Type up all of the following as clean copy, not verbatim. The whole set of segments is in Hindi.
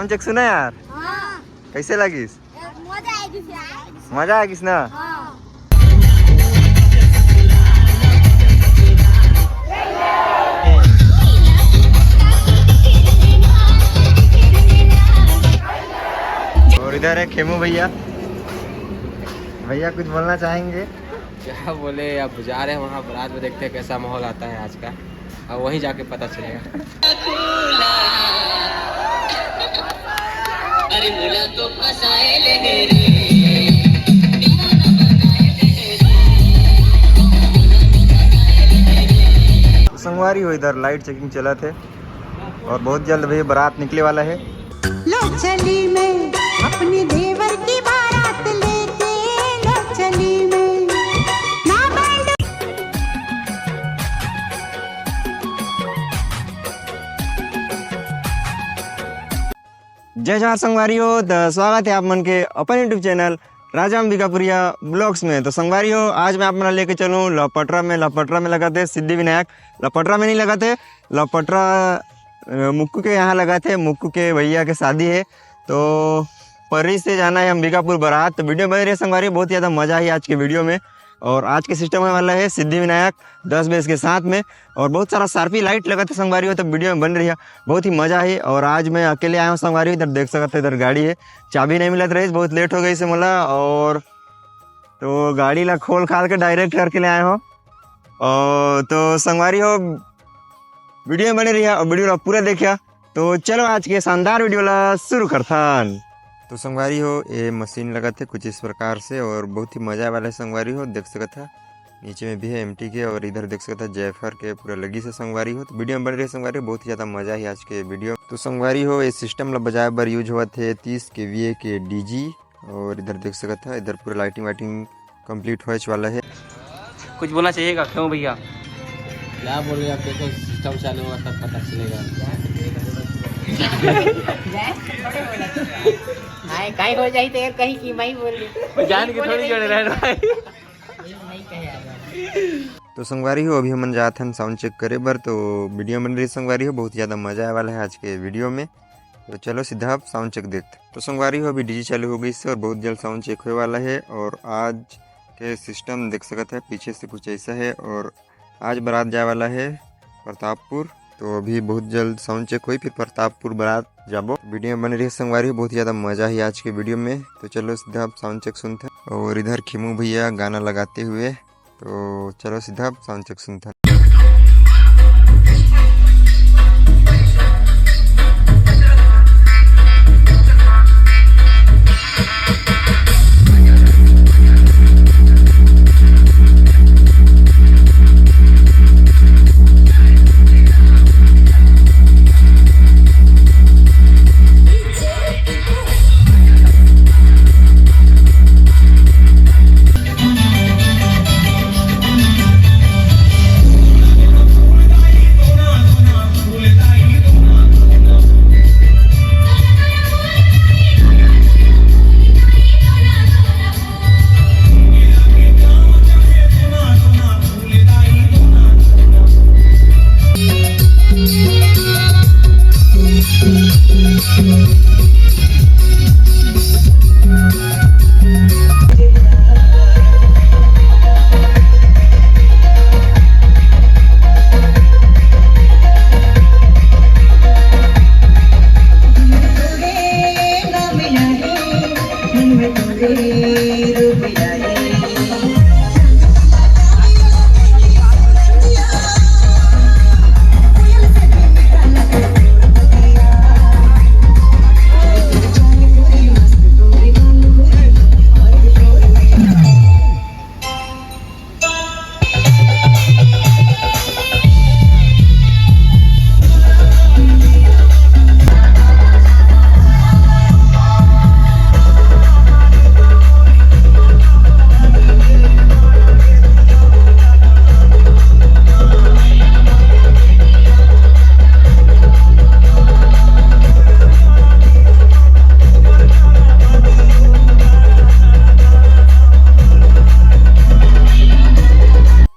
साउंड चेक सुना यार? हाँ। कैसे लगिस? मजा आएगी। मजा आएगी ना? हाँ। और इधर है खेमू भैया। भैया कुछ बोलना चाहेंगे? क्या बोले, अब जा रहे हैं वहाँ बारात में, देखते हैं कैसा माहौल आता है आज का, और वहीं जाके पता चलेगा। संगवारी हो इधर लाइट चेकिंग चला थे और बहुत जल्द भैया बारात निकले वाला है। लो चली मैं अपनी देवर की बारात लेके, लो चली मैं ना बैंड। जय जहाँ संगवारी हो, तो स्वागत है आप मन के अपन यूट्यूब चैनल राजा अंबिकापुरिया ब्लॉग्स में। तो संगवारी हो, आज मैं अपना लेके चलूँ लपटरा में लगा थे सिद्धि विनायक। लपटरा में नहीं लगा थे, लपटरा मुक्कू के यहाँ लगा थे। मुक्कू के भैया के शादी है, तो परी से जाना है अंबिकापुर बारात। तो वीडियो बन रही है संगवारी, बहुत ज़्यादा मज़ा है आज के वीडियो में। और आज के सिस्टम होने वाला है सिद्धि विनायक 10 बजे के साथ में, और बहुत सारा शार्पी लाइट लगा था संगवारी हो, तो वीडियो में बन रही है, बहुत ही मज़ा है। और आज मैं अकेले आया हूँ संगवारी, इधर देख सकते इधर गाड़ी है, चाबी नहीं मिलत रही, बहुत लेट हो गई से मोला, और तो गाड़ी ला खोल खाल के डायरेक्ट करके ले आए हो। और तो संगवारी हो वीडियो में बने रही है और वीडियो ला पूरा देखिया। तो चलो आज के शानदार वीडियो ला शुरू करथन। तो संगवारी हो ये मशीन लगा थे कुछ इस प्रकार से, और बहुत ही मज़ा वाला है संगवारी हो। देख सकता था नीचे में भी है एमटी के, और इधर देख सकता जयफर के पूरा लगी से संगवारी हो। तो वीडियो में बन रही है संगवारी, बहुत ही ज़्यादा मज़ा है आज के वीडियो। तो संगवारी हो ये सिस्टम ला बजाए बर यूज हुआ थे 30 kVA के डीजी, और इधर देख सकता था इधर पूरा लाइटिंग वाइटिंग कम्प्लीट होने वाला है। कुछ बोलना चाहिएगा क्यों भैया? क्या बोले, आप देखो सिस्टम चालू हुआ तब पता चलेगा। कहीं हो जाई तो यार कहीं की मैं बोल रही जान के थोड़ी जोड़े रह रहा है। तो संगवारी हो अभी हम जाते हैं साउंड चेक करे बर, तो वीडियो बन रही संगवारी हो, बहुत ज़्यादा मज़ा आने वाला है आज के वीडियो में। तो चलो सीधा आप साउंड चेक देखते। तो संगवारी हो अभी डीजी चालू हो गई से, और बहुत जल्द साउंड चेक होने वाला है। और आज के सिस्टम देख सकते हैं पीछे से कुछ ऐसा है, और आज बारात जाए वाला है प्रतापपुर। तो अभी बहुत जल्द साउंड चेक हुई, फिर प्रतापपुर बारात जाबो। वीडियो बन रही है संगवारी, बहुत ज़्यादा मज़ा है आज के वीडियो में। तो चलो सीधा आप साउंड चेक सुनते हैं। और इधर खीमू भैया गाना लगाते हुए, तो चलो सीधा आप साउंड चेक सुनते हैं।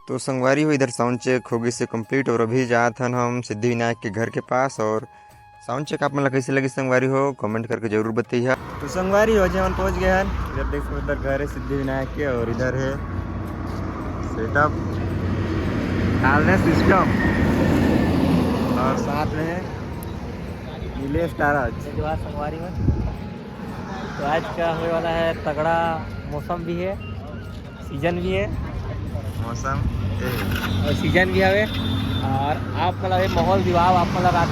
तो संगवारी हो इधर साउंड चेक हो गई से कंप्लीट, और अभी जात हन हम सिद्धि विनायक के घर के पास। और साउंड चेक आप मतलब कैसे लगी संगवारी हो कमेंट करके जरूर बताइए। तो संगवारी हो जब हम पहुँच गए हैं, इधर देख सकते उधर घर है सिद्धिविनायक के और इधर है सेटअप डालने सिस्टम और साथ में है नीलेश ताराज। जवाहर संगवारी में तो आज का होने वाला है तगड़ा। मौसम भी है, सीजन भी है, मौसम और सीजन भी है और आप मतलब ये माहौल दिवाव आप मतलब रात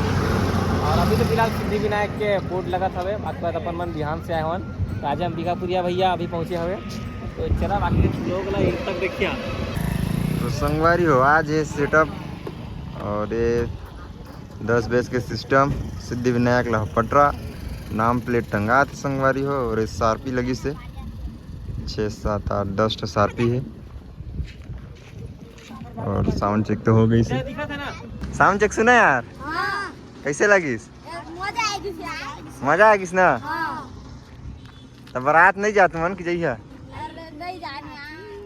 और अभी तो फिलहाल सिद्धिविनायक के बोर्ड लगा था बाकी बात अपन मन बिहान से आए हन राजा अंबिकापुरिया भैया अभी पहुँचे हुए। तो चला बाकी लोग ना इन तक देखिए। तो संगवारी हो आज ये सेटअप और ये 10 बेस के सिस्टम सिद्धिविनायक लहपटरा नाम प्लेट टंगा थे संगवारी हो और ये शार्पी लगी से 6 7 8 10 तो शार्पी है और साउंड चेक तो हो गई से। साउंड चेक सुना यार कैसे लगिस? मजा आएगी ना? तो बारात नहीं जाते मन की जइया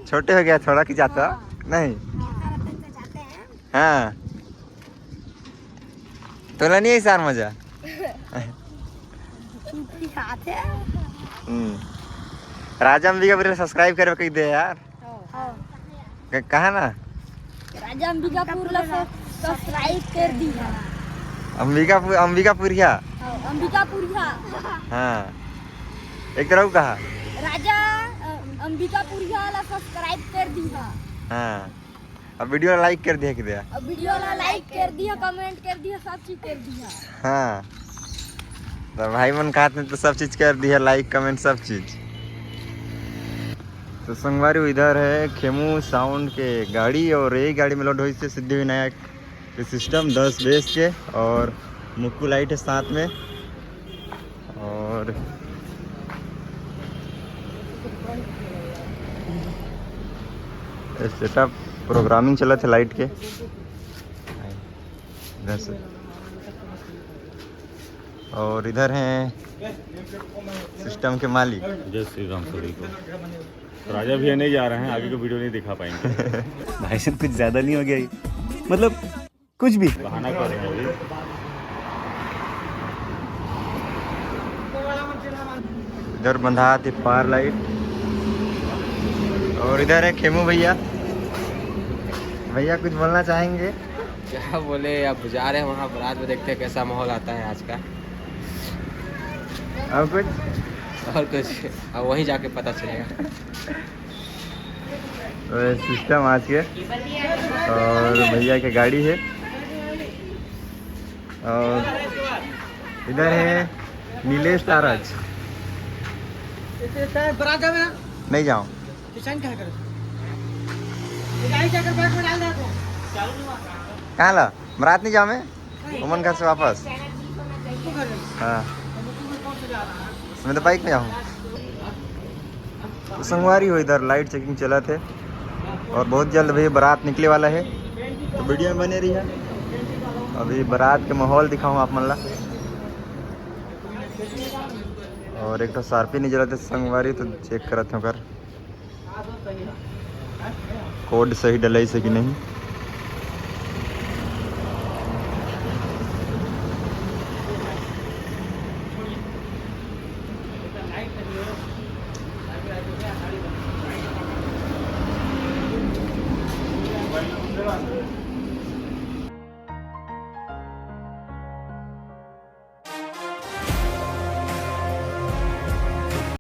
छोटे हो गया थोड़ा कि जाता नहीं। हाँ तो नहीं है सार मजा। राजा अंबिकापुरी सब्सक्राइब करे कही दे यार। कहा ना राजा अंबिकापुर सब्सक्राइब कर दी है। अंबिकापुरिया अंबिकापुरिया हाँ एक तरह कहा राजा अंबिकापुरिया वाला सब्सक्राइब कर दी है। हाँ अब वीडियो लाइक कर दिया कि दिया। अब वीडियो ला लाइक कर दिया कमेंट कर दिया सब चीज कर दिया। हाँ तो भाई मन कहते तो सब चीज कर दिया लाइक कमेंट सब चीज। तो संगवारी इधर है खेमू साउंड के गाड़ी और यही गाड़ी में लोड हुई से सिद्धिविनायक के सिस्टम 10 बेस के और मुक्कू लाइट है साथ में और सेटअप प्रोग्रामिंग चला थे लाइट के इधर से और इधर हैं सिस्टम के मालिक। जय श्री राम सभी को। राजा भैया नहीं जा रहे हैं, आगे का वीडियो नहीं दिखा पाएंगे। भाई साहब कुछ ज़्यादा नहीं हो गया ये? मतलब कुछ भी बहाना कर रहे हैं अभी। इधर बंधा थी पार लाइट और इधर है खेमू भैया। भैया कुछ बोलना चाहेंगे? क्या बोले अब जा रहे हैं वहाँ बारात में, देखते हैं कैसा माहौल आता है आज का और कुछ अब वहीं जाके पता चलेगा। तो सिस्टम आज के और भैया की गाड़ी है और इधर है नीलेश ताराज। नहीं जाऊँ कहाँ ला बारात नहीं जाऊँ मैं उमन घर से वापस। हाँ मैं तो बाइक में जाऊँ। तो संगवारी हो इधर लाइट चेकिंग चला थे और बहुत जल्द भैया बारात निकले वाला है तो वीडियो में बने रही है। अभी बारात के माहौल दिखाऊँ आप मन ला और एक तो शार्पी नहीं जला थे संगवारी तो चेक करते हो कर कोड सही डलाई से कि नहीं।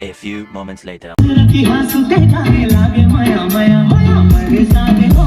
A few moments later. Lucky हंसते जाने लागे माया माया माया मेरे सागे हो